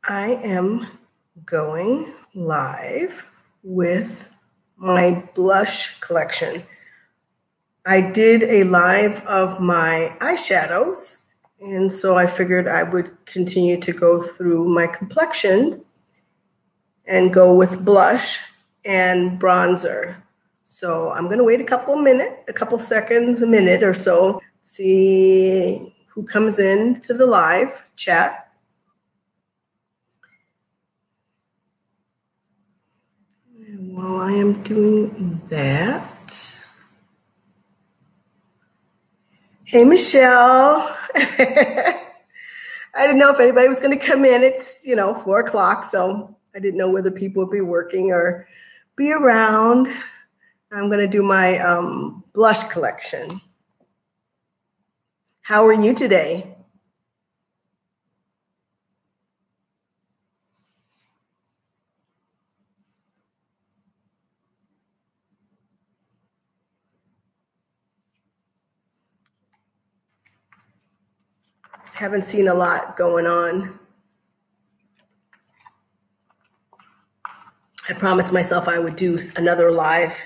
I am going live with my blush collection. I did a live of my eyeshadows, and so I figured I would continue to go through my complexion and go with blush and bronzer. So I'm going to wait a couple seconds, a minute or so, see who comes in to the live chat. And while I am doing that, hey, Michelle. I didn't know if anybody was going to come in. It's, 4 o'clock, so I didn't know whether people would be working or be around. I'm going to do my blush collection. How are you today? Haven't seen a lot going on. I promised myself I would do another live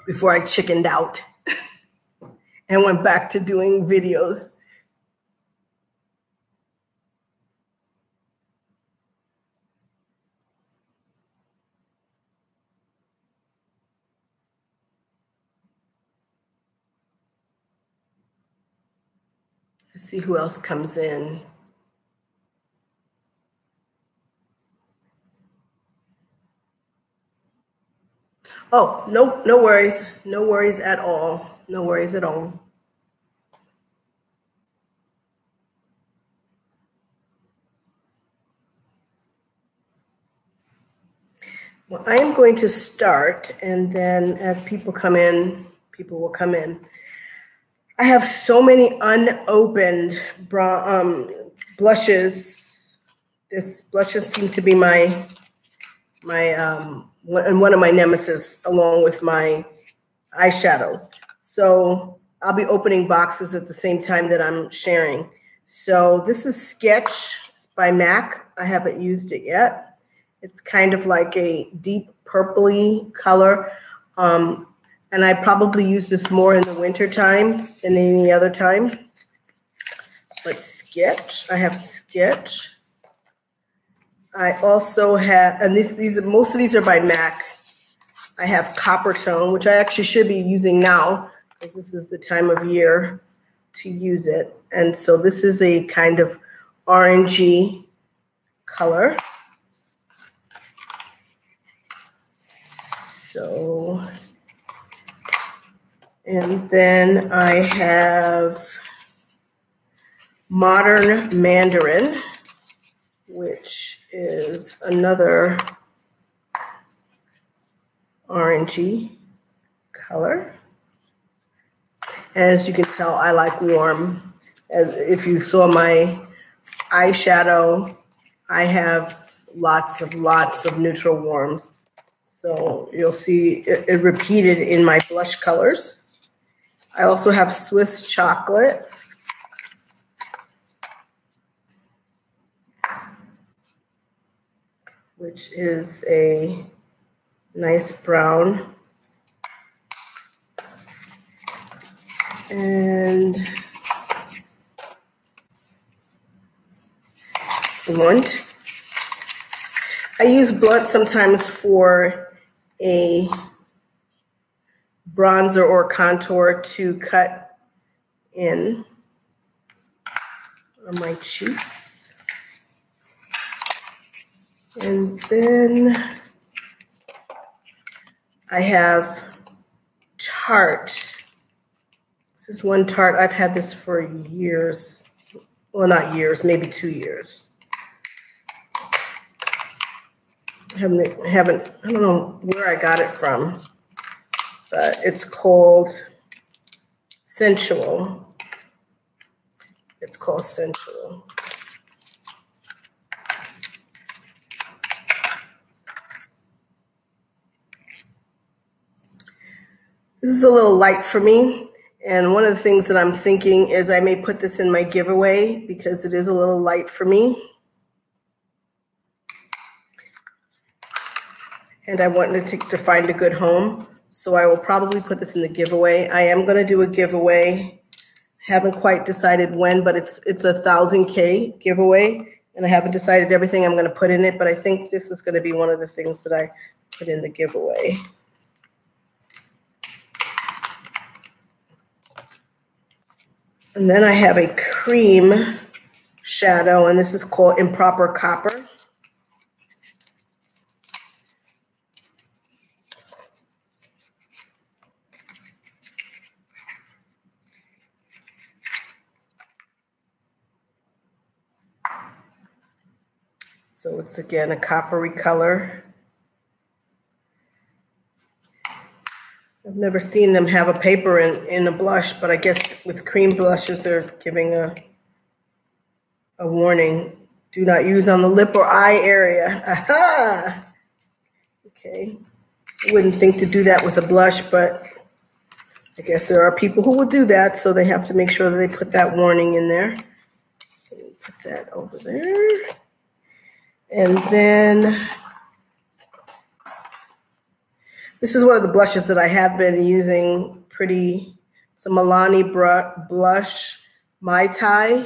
before I chickened out and went back to doing videos. Let's see who else comes in. Oh, no worries. No worries at all. No worries at all. Well, I am going to start, and then as people come in, people will come in. I have so many unopened blushes. Blushes seem to be my one of my nemesis, along with my eyeshadows. So I'll be opening boxes at the same time that I'm sharing. So this is Sketch by MAC. I haven't used it yet. It's kind of like a deep purpley color. And I probably use this more in the winter time than any other time. But Sketch, I have Sketch. I also have, and most of these are by MAC. I have Copper Tone, which I actually should be using now because this is the time of year to use it. And so this is a kind of orangey color. So, and then I have Modern Mandarin, which is another orangey color. As you can tell, I like warm. As if you saw my eyeshadow, I have lots of neutral warms. So you'll see it repeated in my blush colors. I also have Swiss Chocolate. Which is a nice brown. And Blunt. I use Blunt sometimes for a bronzer or contour to cut in on my cheeks. And then I have Tarte. This is one Tarte. I've had this for years. Well, not years, maybe 2 years. I don't know where I got it from, but it's called Sensual. It's called Sensual. This is a little light for me. And one of the things that I'm thinking is I may put this in my giveaway because it is a little light for me. and I wanted to find a good home. So I will probably put this in the giveaway. I am going to do a giveaway. Haven't quite decided when, but it's a 1,000K giveaway, and I haven't decided everything I'm going to put in it, but I think this is going to be one of the things that I put in the giveaway. And then I have a cream shadow, and this is called Improper Copper. So it's again a coppery color. I've never seen them have a paper in a blush, but I guess with cream blushes, they're giving a warning. Do not use on the lip or eye area. Aha! Okay. I wouldn't think to do that with a blush, but I guess there are people who will do that, so they have to make sure that they put that warning in there. So let me put that over there. And then this is one of the blushes that I have been using. It's a Milani blush, Mai Tai.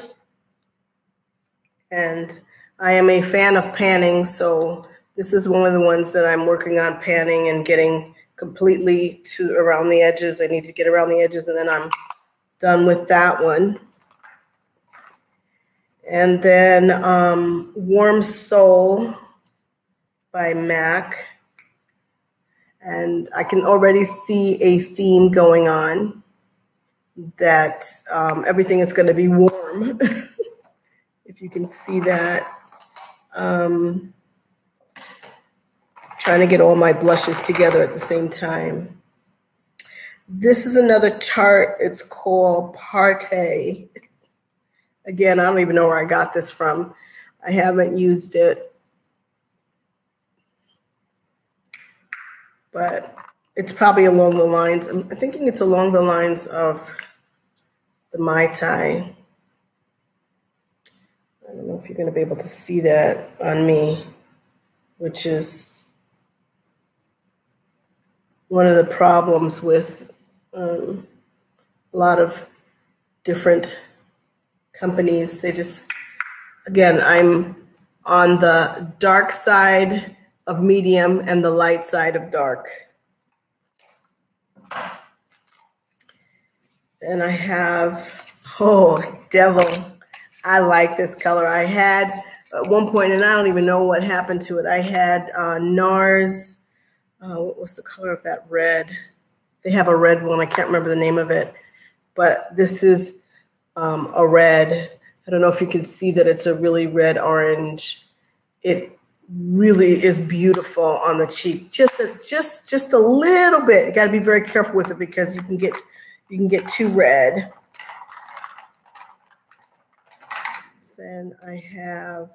And I am a fan of panning, so this is one of the ones that I'm working on panning and getting completely to around the edges. I need to get around the edges, and then I'm done with that one. And then Warm Soul by MAC. And I can already see a theme going on that everything is going to be warm. If you can see that. Trying to get all my blushes together at the same time. This is another Tarte. It's called Parte. Again, I don't even know where I got this from. I haven't used it. But it's probably along the lines, I'm thinking it's along the lines of the Mai Tai. I don't know if you're going to be able to see that on me, which is one of the problems with a lot of different companies. They just, again, I'm on the dark side of medium and the light side of dark. And I have, oh, Devil. I like this color. I had at one point, and I don't even know what happened to it, I had NARS. What was the color of that red? They have a red one. I can't remember the name of it. But this is a red. I don't know if you can see that it's a really red orange. It really is beautiful on the cheek. Just a little bit. You got to be very careful with it because you can get too red. Then I have,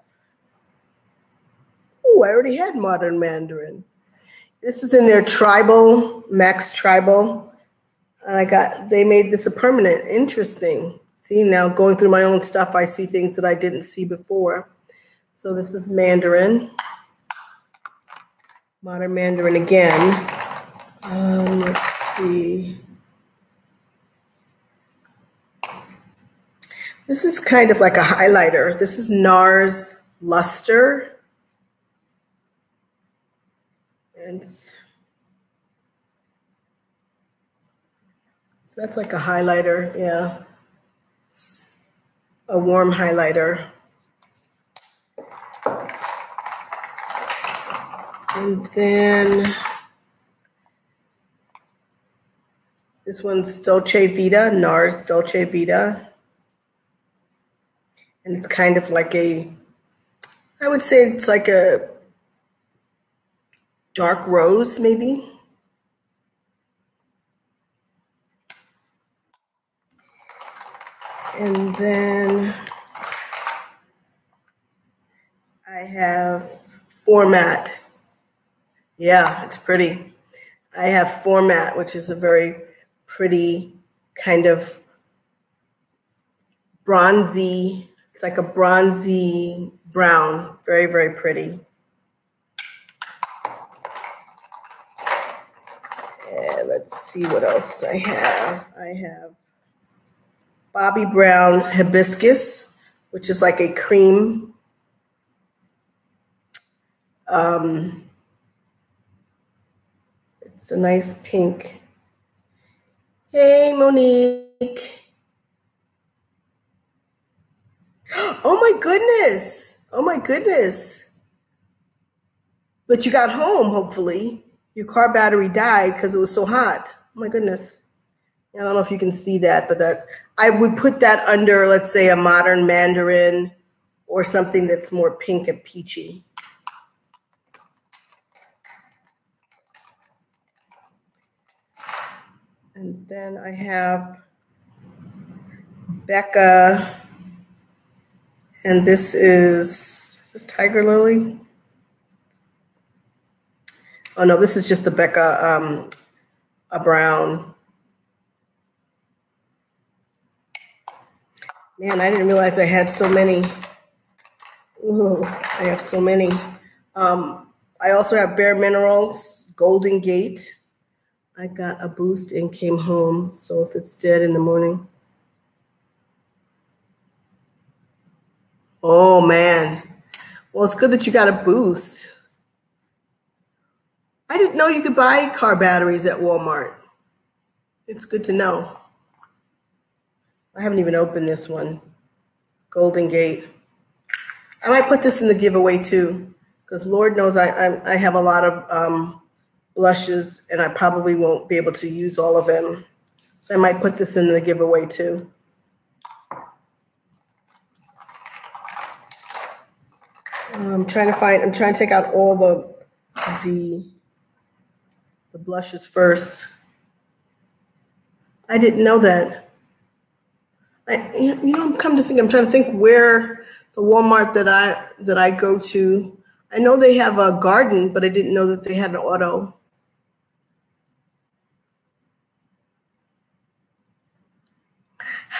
oh, I already had Modern Mandarin. This is in their Tribal, Max Tribal. And they made this a permanent. Interesting. See, now going through my own stuff, I see things that I didn't see before. So this is Mandarin. Modern Mandarin again. Let's see. This is kind of like a highlighter. This is NARS Luster. And so that's like a highlighter, yeah. It's a warm highlighter. And then this one's Dolce Vita, NARS Dolce Vita. And it's kind of like I would say it's like a dark rose, maybe. And then I have Format. Yeah, it's pretty. I have Format, which is a very pretty kind of bronzy. It's like a bronzy brown. Very, very pretty. let's see what else I have. I have Bobby Brown Hibiscus, which is like a cream. It's a nice pink. Hey, Monique. Oh my goodness. Oh my goodness. But you got home, hopefully. Your car battery died because it was so hot. Oh my goodness. I don't know if you can see that, but that I would put that under, let's say, a modern mandarin or something that's more pink and peachy. And then I have Becca, and this is Tiger Lily? Oh no, this is just the Becca, a brown. Man, I didn't realize I had so many. Ooh, I have so many. I also have Bare Minerals, Golden Gate. I got a boost and came home, so if it's dead in the morning. Oh man. Well, it's good that you got a boost. I didn't know you could buy car batteries at Walmart. It's good to know. I haven't even opened this one. Golden Gate. I might put this in the giveaway too, because Lord knows I have a lot of blushes and I probably won't be able to use all of them. So I might put this in the giveaway too. I'm trying to take out all the blushes first. I didn't know that. I'm trying to think where the Walmart that I go to. I know they have a garden, but I didn't know that they had an auto.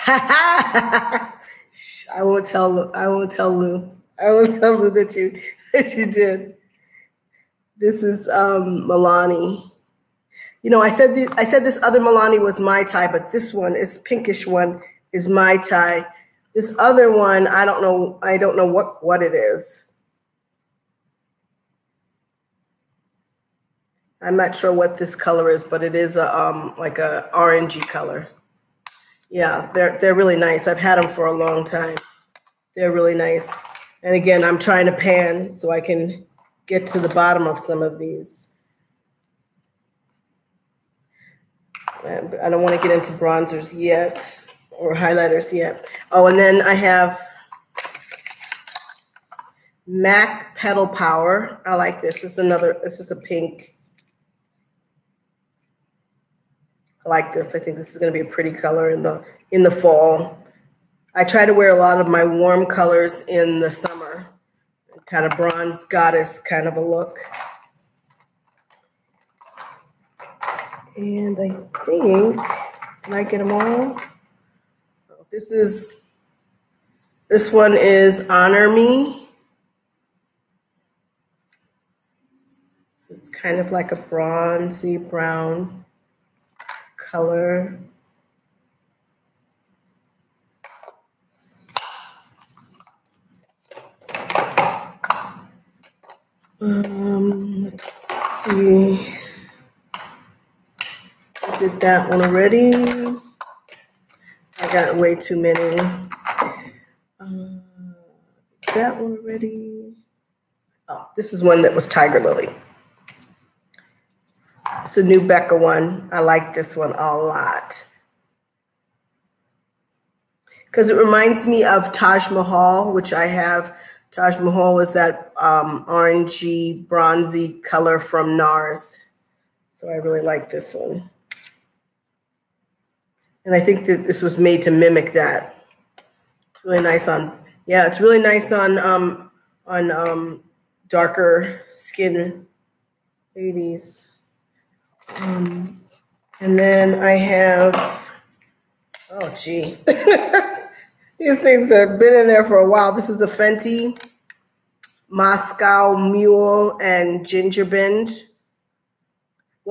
I won't tell Lou. I won't tell Lou that you did. This is Milani. I said this other Milani was Mai Tai, but this one, is pinkish one, is Mai Tai. This other one, I don't know what it is. I'm not sure what this color is, but it is like a orangey color. Yeah, they're really nice. I've had them for a long time. They're really nice. And again, I'm trying to pan so I can get to the bottom of some of these. I don't want to get into bronzers yet or highlighters yet. Oh, and then I have MAC Petal Power. I like this. This is a pink. I like this. I think this is going to be a pretty color in the fall. I try to wear a lot of my warm colors in the summer, kind of bronze goddess kind of a look. And I think, can I get them all? This one is Honor Me. It's kind of like a bronzy brown color. Let's see. I did that one already. I got way too many. That one already. Oh, this is one that was Tiger Lily. It's a new Becca one. I like this one a lot. Because it reminds me of Taj Mahal, which I have. Taj Mahal is that orangey, bronzy color from NARS. So I really like this one. And I think that this was made to mimic that. It's really nice on, yeah, it's really nice on darker skin ladies. And then I have, oh gee. These things have been in there for a while. This is the Fenty Moscow Mule and Ginger Binge.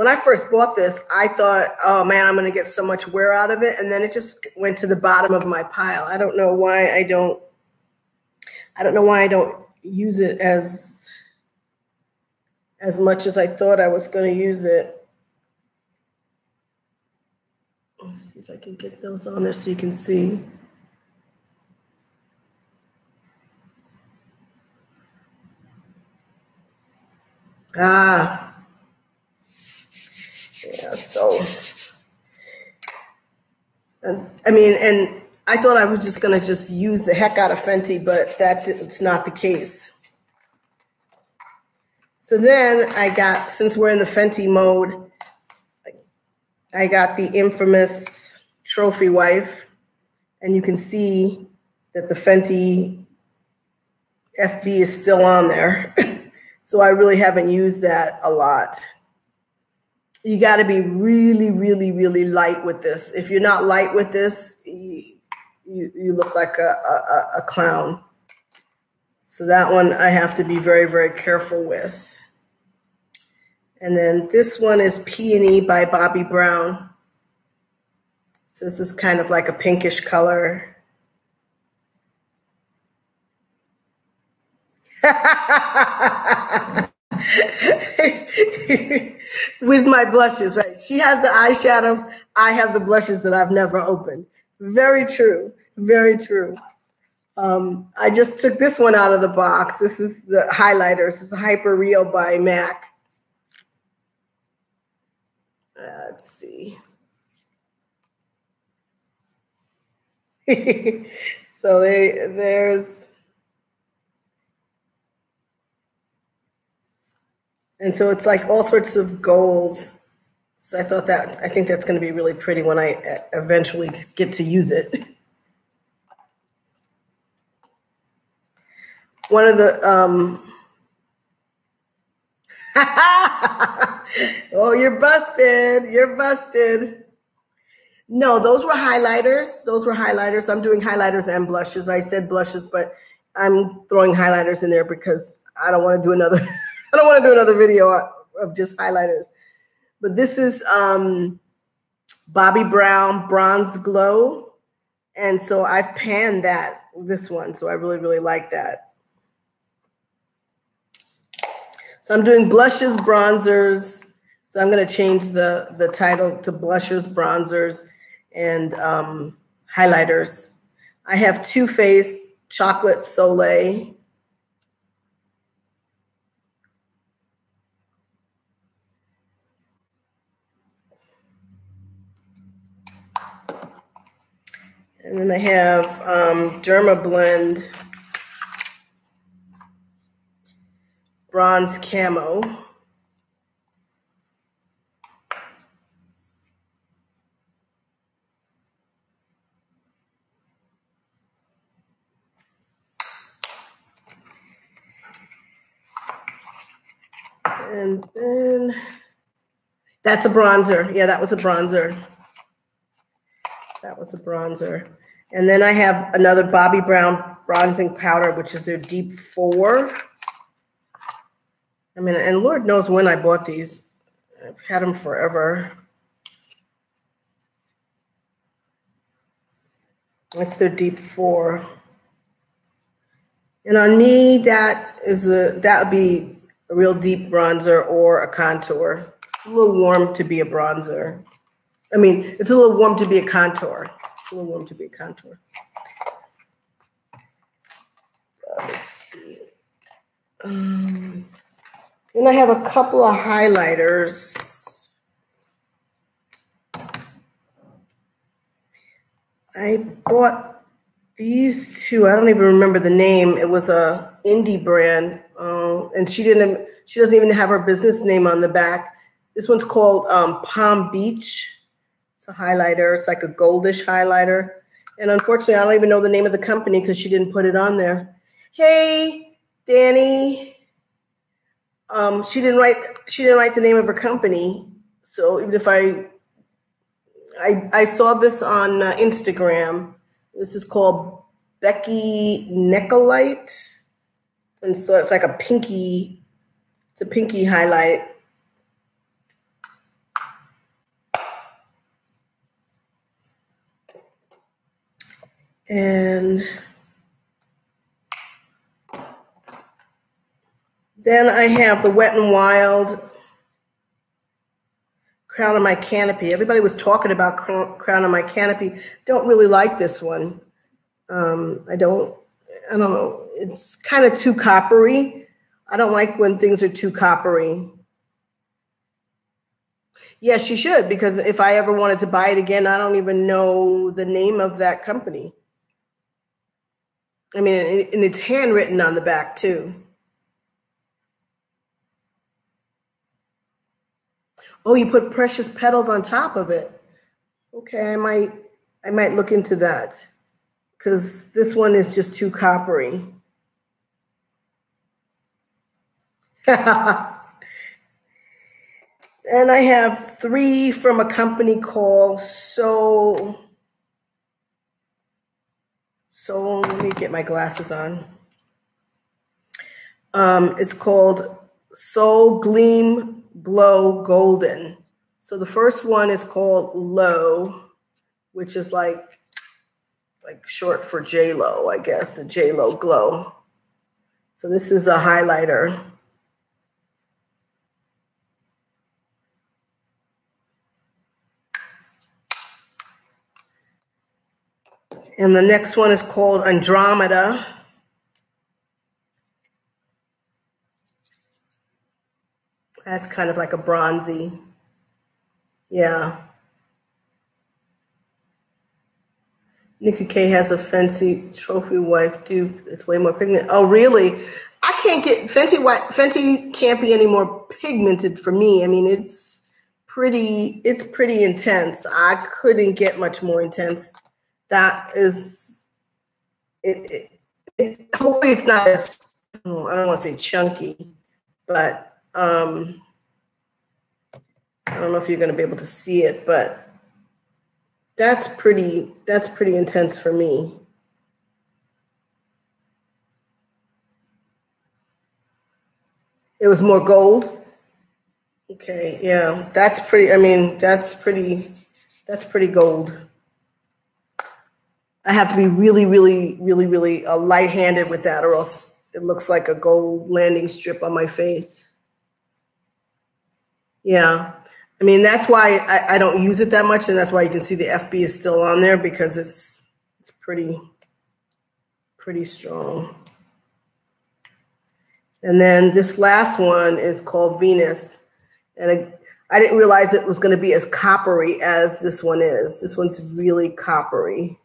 when I first bought this, I thought, oh man, I'm going to get so much wear out of it. And then it just went to the bottom of my pile. I don't know why I don't use it as much as I thought I was going to use it. Let's see if I can get those on there so you can see. Ah, yeah, so, and I thought I was just going to just use the heck out of Fenty, but it's not the case. So then I got, since we're in the Fenty mode, I got the infamous Trophy Wife, and you can see that the Fenty FB is still on there. So I really haven't used that a lot. You got to be really, really, really light with this. If you're not light with this, you look like a clown. So that one I have to be very, very careful with. And then this one is Peony by Bobbi Brown. So this is kind of like a pinkish color. With my blushes, right? She has the eyeshadows. I have the blushes that I've never opened. Very true. Very true. I just took this one out of the box. This is the highlighter. This is Hyper Real by MAC. Let's see. So there's, and so it's like all sorts of golds. So I think that's going to be really pretty when I eventually get to use it. One of the, oh, you're busted. You're busted. No, those were highlighters. Those were highlighters. I'm doing highlighters and blushes. I said blushes, but I'm throwing highlighters in there because I don't want to do another, I don't want to do another video of just highlighters. But this is Bobbi Brown Bronze Glow. And so I've panned this one. So I really, really like that. So I'm doing blushes, bronzers. So I'm going to change the title to blushes, bronzers, and highlighters. I have Too Faced Chocolate Soleil. And then I have Derma Blend Bronze Camo. And then that's a bronzer. Yeah, that was a bronzer. That was a bronzer. And then I have another Bobbi Brown bronzing powder, which is their Deep 4. I mean, and Lord knows when I bought these. I've had them forever. That's their Deep 4. And on me, that would be a real deep bronzer or a contour. It's a little warm to be a bronzer. I mean, it's a little warm to be a contour. It's a little warm to be a contour. Let's see. Then I have a couple of highlighters. I bought these two. I don't even remember the name. It was a indie brand, and she doesn't even have her business name on the back. This one's called Palm Beach. It's a highlighter. It's like a goldish highlighter. And unfortunately, I don't even know the name of the company because she didn't put it on there. Hey, Danny. She didn't write the name of her company. So even if I saw this on Instagram. This is called Becky Neckolite. And so it's like it's a pinky highlight. And then I have the Wet n Wild Crown of My Canopy. Everybody was talking about Crown of My Canopy. Don't really like this one. I don't know. It's kind of too coppery. I don't like when things are too coppery. Yes, you should, because if I ever wanted to buy it again, I don't even know the name of that company. I mean, and it's handwritten on the back too. Oh, you put precious petals on top of it. Okay, I might look into that, because this one is just too coppery. And I have 3 from a company called So, let me get my glasses on. It's called Soul Gleam Glow Golden. So the first one is called Low, which is like short for J-Lo, I guess, the J-Lo Glow. So this is a highlighter. And the next one is called Andromeda. That's kind of like a bronzy. Yeah. Nikki K has a Fenty trophy wife dupe. It's way more pigmented. Oh, really? I can't get Fenty can't be any more pigmented for me. I mean, it's pretty intense. I couldn't get much more intense. That is it. Hopefully, it's not as, I don't want to say chunky, but I don't know if you're going to be able to see it, but that's pretty intense for me. It was more gold. Okay, yeah, that's pretty. I mean, that's pretty gold. I have to be really light-handed with that, or else it looks like a gold landing strip on my face. Yeah, I mean, that's why I don't use it that much, and that's why you can see the FB is still on there, because it's pretty strong. And then this last one is called Venus, and I didn't realize it was going to be as coppery as this one is. This one's really coppery.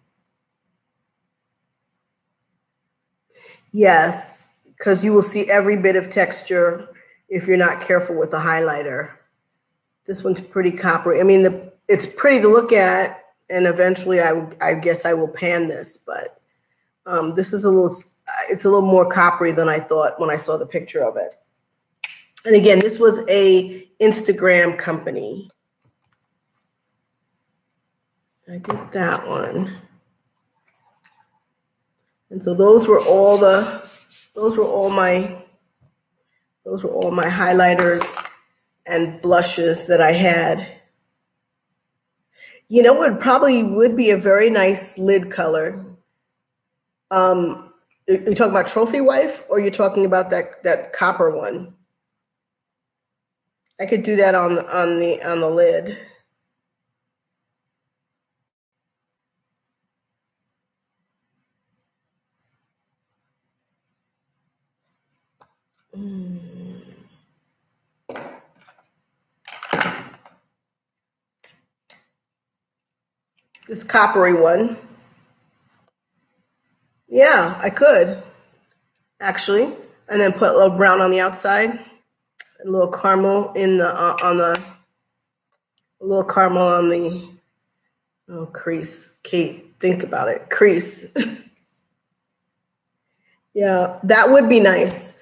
Yes, because you will see every bit of texture if you're not careful with the highlighter. This one's pretty coppery. I mean, it's pretty to look at, and eventually I guess I will pan this, but this is it's a little more coppery than I thought when I saw the picture of it. And again, this was a Instagram company. I did that one. And so those were all my highlighters and blushes that I had. You know what probably would be a very nice lid color? Are you talking about Trophy Wife, or are you talking about that copper one? I could do that on the lid. This coppery one. Yeah, I could, actually. And then put a little brown on the outside, a little caramel a little caramel on the crease. Kate, think about it. Crease. Yeah, that would be nice.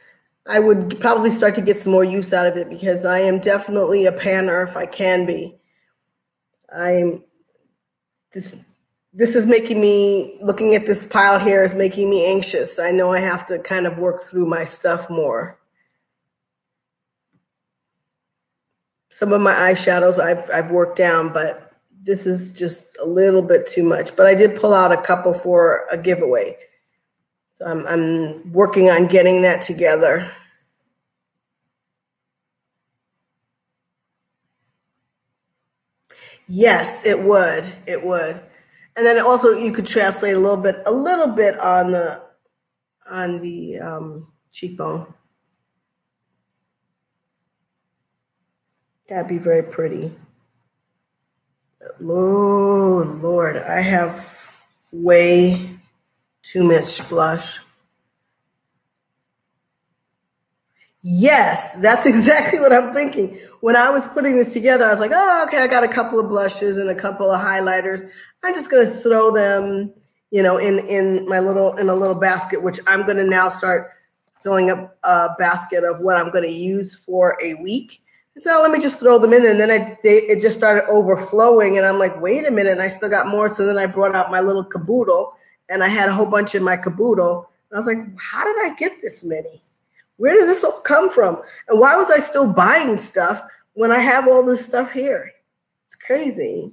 I would probably start to get some more use out of it, because I am definitely a panner if I can be. This is making me, looking at this pile here is making me anxious. I know I have to kind of work through my stuff more. Some of my eyeshadows I've worked down, but this is just a little bit too much, but I did pull out a couple for a giveaway. So I'm working on getting that together. Yes, it would. It would. And then also you could translate a little bit on the cheekbone. That'd be very pretty. Lord, I have way too much blush. Yes, that's exactly what I'm thinking. When I was putting this together, I was like, oh, okay, I got a couple of blushes and a couple of highlighters. I'm just going to throw them, in a little basket, which I'm going to now start filling up a basket of what I'm going to use for a week. So let me just throw them in. And then it just started overflowing. And I'm like, wait a minute. And I still got more. So then I brought out my little caboodle and I had a whole bunch in my caboodle. And I was like, how did I get this many? Where did this all come from? And why was I still buying stuff when I have all this stuff here? It's crazy.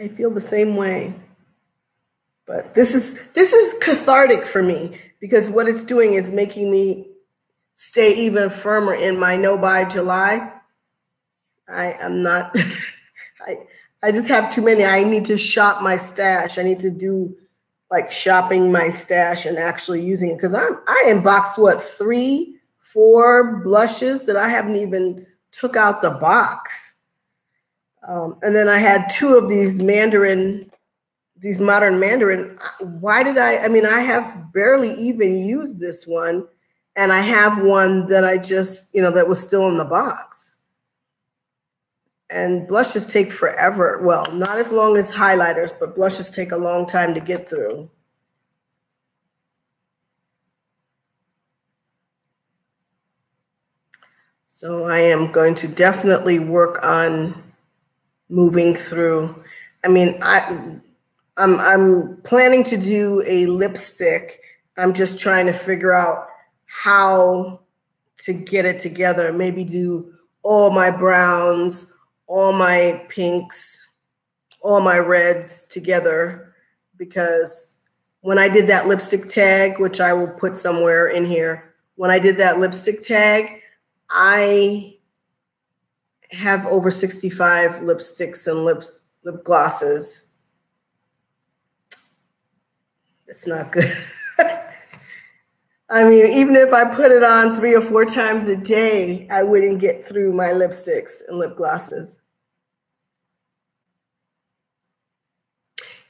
I feel the same way. But this is cathartic for me because what it's doing is making me stay even firmer in my no buy July. I am not I just have too many. I need to shop my stash. I need to do like shopping my stash and actually using it because I unboxed 3-4 blushes that I haven't even took out the box. And then I had 2 of these modern Mandarin. Why did I have barely even used this one. And I have one that I just, that was still in the box. And blushes take forever. Well, not as long as highlighters, but blushes take a long time to get through. So I am going to definitely work on moving through. I'm planning to do a lipstick. I'm just trying to figure out how to get it together. Maybe do all my browns, all my pinks, all my reds together, because when I did that lipstick tag, which I will put somewhere in here, when I did that lipstick tag, I have over 65 lipsticks and lip glosses. It's not good. Even if I put it on 3 or 4 times a day, I wouldn't get through my lipsticks and lip glosses.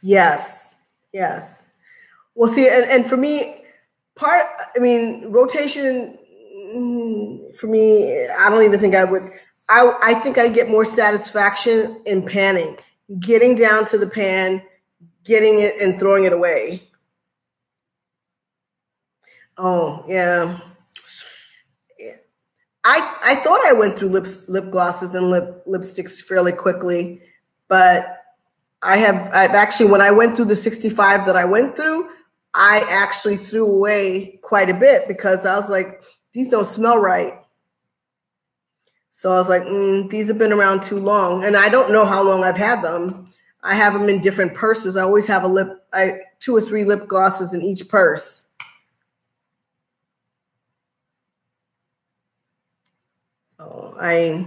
Yes. Well, see, and for me, rotation, for me, I don't even think I would. I think I get more satisfaction in panning, getting down to the pan, getting it and throwing it away. Oh, yeah. I thought I went through lip glosses and lipsticks fairly quickly, but I've actually, when I went through the 65 that I went through, I actually threw away quite a bit because I was like, these don't smell right. So I was like, these have been around too long. And I don't know how long I've had them. I have them in different purses. I always have 2 or 3 lip glosses in each purse. So I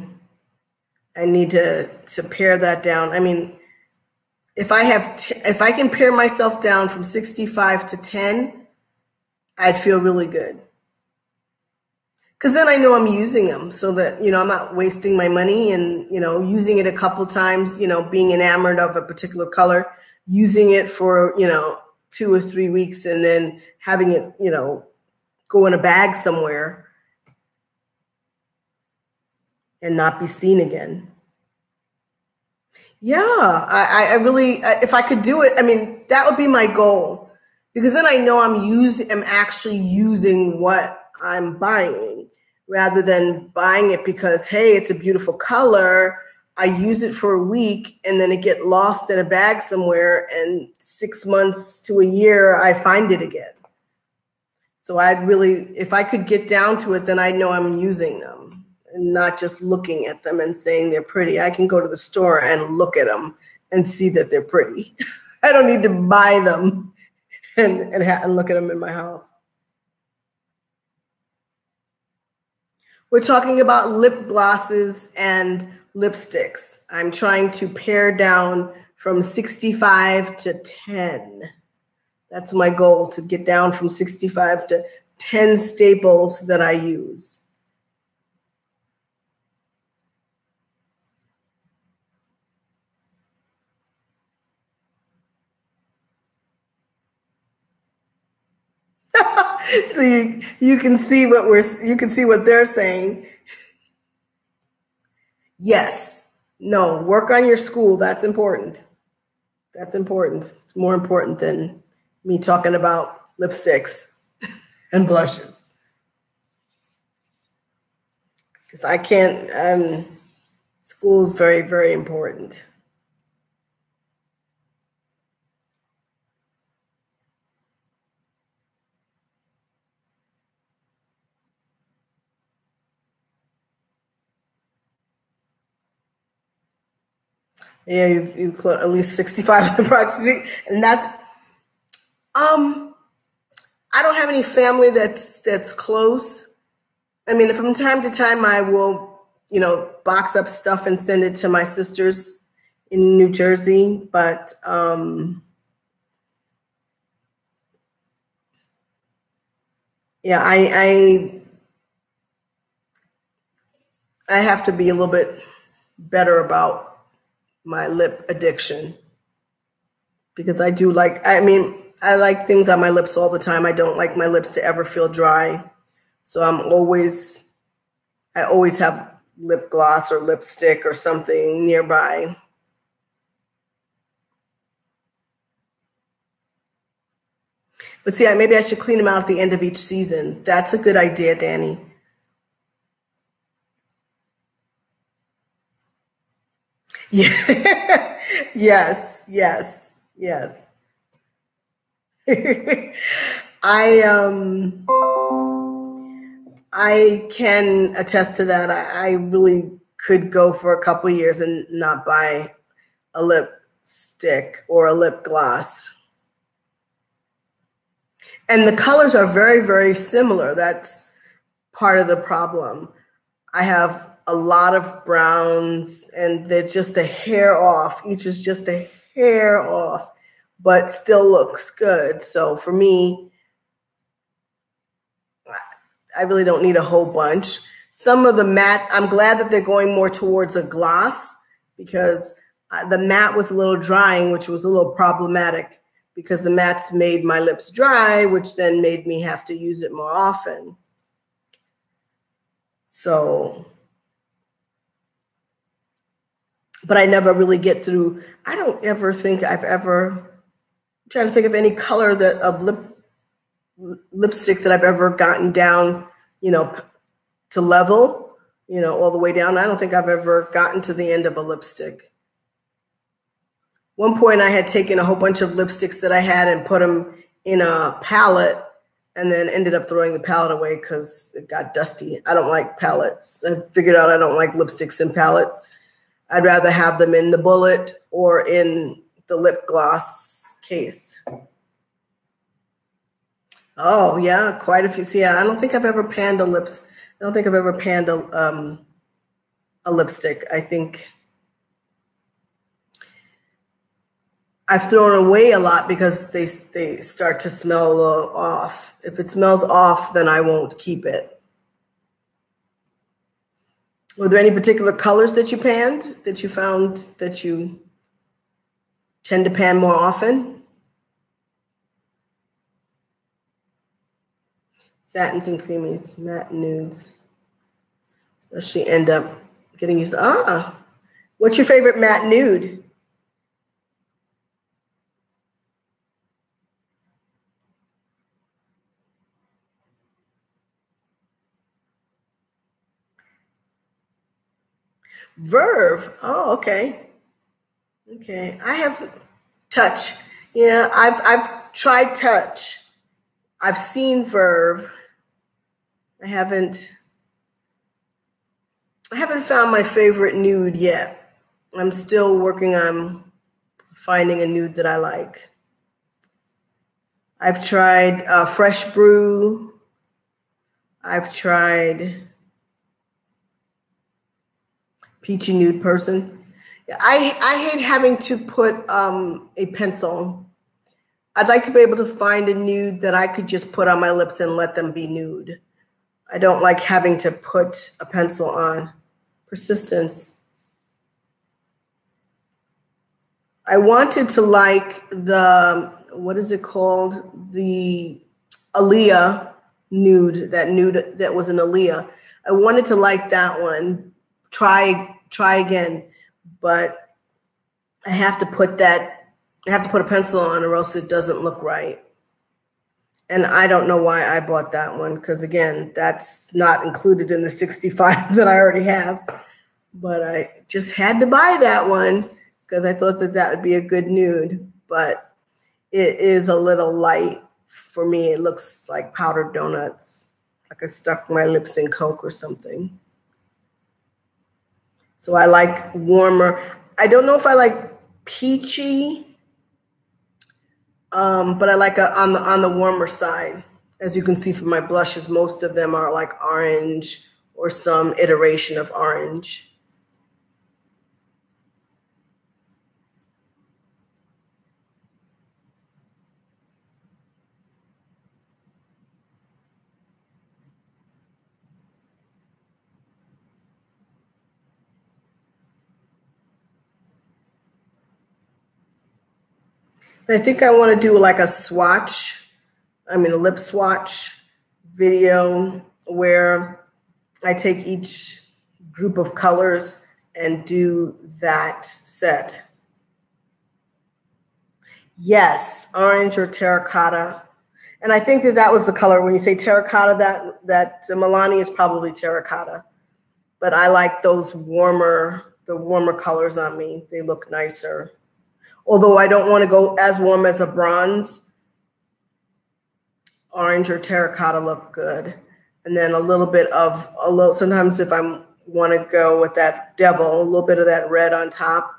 need to pare that down. If I can pare myself down from 65 to 10, I'd feel really good. Because then I know I'm using them so that, I'm not wasting my money and, using it a couple times, being enamored of a particular color, using it for, 2 or 3 weeks and then having it, go in a bag somewhere and not be seen again. Yeah, I really, if I could do it, that would be my goal, because then I know I'm actually using what I'm buying rather than buying it because, hey, it's a beautiful color. I use it for a week and then it get lost in a bag somewhere and 6 months to a year, I find it again. So I'd really, if I could get down to it, then I know I'm using them and not just looking at them and saying they're pretty. I can go to the store and look at them and see that they're pretty. I don't need to buy them and look at them in my house. We're talking about lip glosses and lipsticks. I'm trying to pare down from 65 to 10. That's my goal, to get down from 65 to 10 staples that I use. So you can see what they're saying. Yes. No, work on your school. That's important. That's important. It's more important than me talking about lipsticks and blushes. Because I can't, school is very, very important. Yeah, you've at least 65 approximately, and that's I don't have any family that's close. I mean, from time to time, I will, box up stuff and send it to my sisters in New Jersey. But yeah, I have to be a little bit better about my lip addiction, because I do I like things on my lips all the time. I don't like my lips to ever feel dry. So I always have lip gloss or lipstick or something nearby. But see, maybe I should clean them out at the end of each season. That's a good idea, Danny. Yeah. Yes, yes, yes. I can attest to that. I really could go for a couple years and not buy a lipstick or a lip gloss. And the colors are very, very similar. That's part of the problem. I have a lot of browns and they're just a hair off. Each is just a hair off, but still looks good. So for me, I really don't need a whole bunch. Some of the matte, I'm glad that they're going more towards a gloss, because the matte was a little drying, which was a little problematic, because the mattes made my lips dry, which then made me have to use it more often. So, but I never really get through. I don't ever think I'm trying to think of any color of lipstick that I've ever gotten down, to level, all the way down. I don't think I've ever gotten to the end of a lipstick. One point I had taken a whole bunch of lipsticks that I had and put them in a palette, and then ended up throwing the palette away because it got dusty. I don't like palettes. I figured out I don't like lipsticks in palettes. I'd rather have them in the bullet or in the lip gloss case. Oh, yeah, quite a few. See, I don't think I've ever panned a lipstick. I think I've thrown away a lot because they start to smell a little off. If it smells off, then I won't keep it. Were there any particular colors that you panned, that you found that you tend to pan more often? Satins and creamies, matte nudes, especially end up getting used. What's your favorite matte nude? Verve. Oh, okay. Okay. I have Touch. Yeah, I've tried Touch. I've seen Verve. I haven't found my favorite nude yet. I'm still working on finding a nude that I like. I've tried Fresh Brew. I've tried Peachy Nude Person. I hate having to put a pencil. I'd like to be able to find a nude that I could just put on my lips and let them be nude. I don't like having to put a pencil on. Persistence. I wanted to like the, what is it called? The Aaliyah nude, that nude that was an Aaliyah. I wanted to like that one. Try again, but I have to put a pencil on or else it doesn't look right. And I don't know why I bought that one because, again, that's not included in the 65 that I already have. But I just had to buy that one because I thought that would be a good nude. But it is a little light for me. It looks like powdered donuts, like I stuck my lips in Coke or something. So I like warmer. I don't know if I like peachy, but I like on the warmer side. As you can see from my blushes, most of them are like orange or some iteration of orange. I think I want to do like a lip swatch video where I take each group of colors and do that set. Yes, orange or terracotta. And I think that was the color. When you say terracotta, that Milani is probably terracotta. But I like the warmer colors on me. They look nicer. Although I don't want to go as warm as a bronze, orange or terracotta look good. And then sometimes if I want to go with that devil, a little bit of that red on top.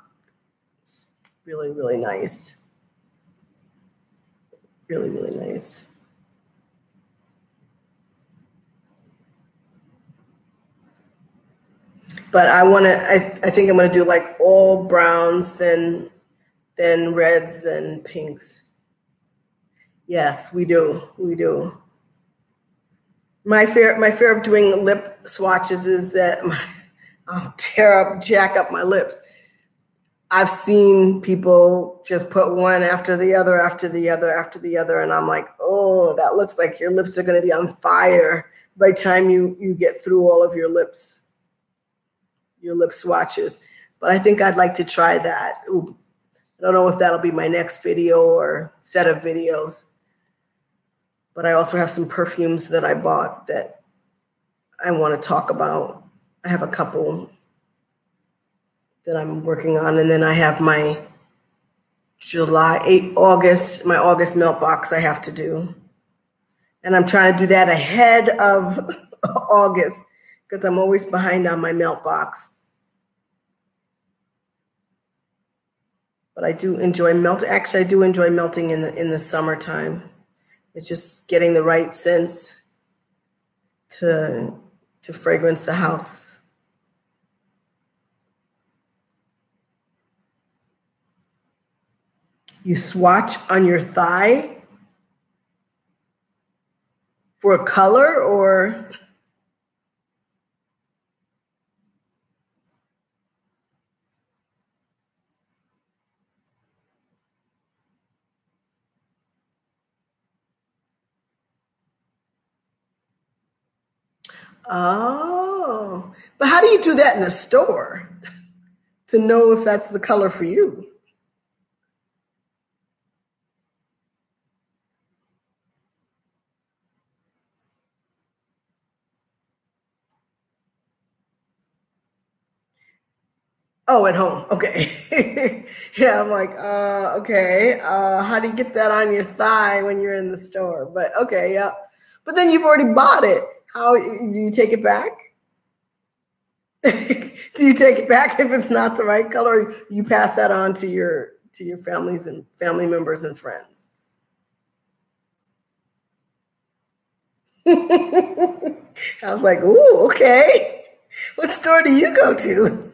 It's really, really nice. Really, really nice. But I think I'm going to do like all browns, then reds, then pinks. Yes, we do. We do. My fear of doing lip swatches is that I'll jack up my lips. I've seen people just put one after the other, after the other, after the other, and I'm like, oh, that looks like your lips are going to be on fire by the time you get through all of your lip swatches. But I think I'd like to try that. Ooh, I don't know if that'll be my next video or set of videos. But I also have some perfumes that I bought that I want to talk about. I have a couple that I'm working on. And then I have my August melt box I have to do. And I'm trying to do that ahead of August because I'm always behind on my melt box. But I do enjoy melting. Actually, I do enjoy melting in the summertime. It's just getting the right scents to fragrance the house. You swatch on your thigh for a color or? Oh, but how do you do that in a store to know if that's the color for you? Oh, at home. Okay. Yeah, I'm like, okay. How do you get that on your thigh when you're in the store? But okay, yeah. But then you've already bought it. How do you take it back? Do you take it back if it's not the right color? Or you pass that on to your families and family members and friends? I was like, ooh, okay. What store do you go to?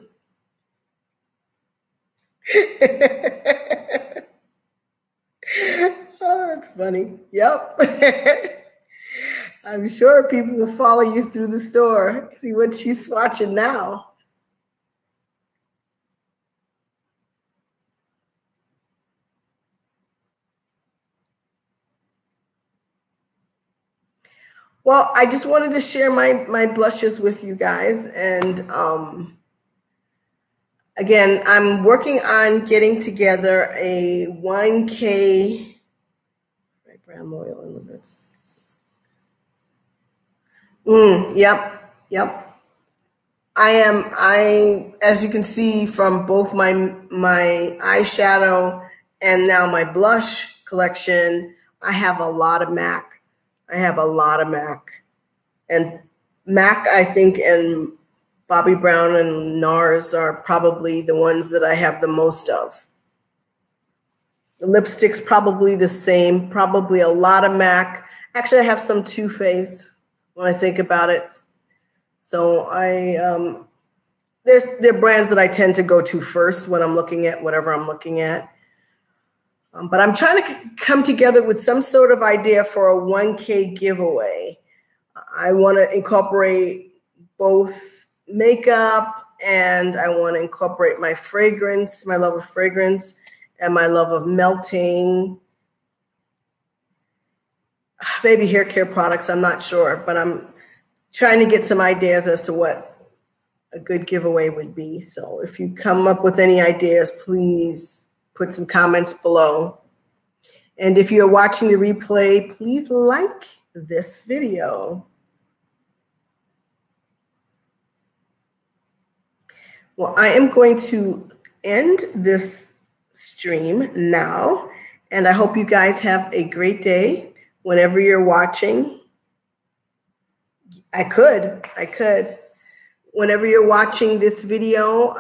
Oh, that's funny. Yep. I'm sure people will follow you through the store, see what she's watching now. Well, I just wanted to share my blushes with you guys. And again, I'm working on getting together a 1K brand loyal in the birds. Yep. As you can see from both my eyeshadow and now my blush collection, I have a lot of MAC. And MAC, I think, and Bobbi Brown and NARS are probably the ones that I have the most of. The lipstick's probably the same, probably a lot of MAC. Actually, I have some Too Faced when I think about it. So they're brands that I tend to go to first when I'm looking at whatever I'm looking at. But I'm trying to come together with some sort of idea for a 1K giveaway. I want to incorporate both makeup and I want to incorporate my fragrance, my love of fragrance, and my love of melting. Maybe hair care products, I'm not sure, but I'm trying to get some ideas as to what a good giveaway would be. So if you come up with any ideas, please put some comments below. And if you're watching the replay, please like this video. Well, I am going to end this stream now, and I hope you guys have a great day whenever you're watching. I could. Whenever you're watching this video,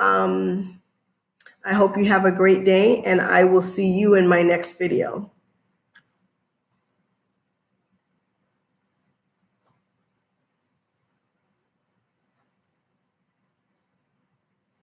I hope you have a great day, and I will see you in my next video.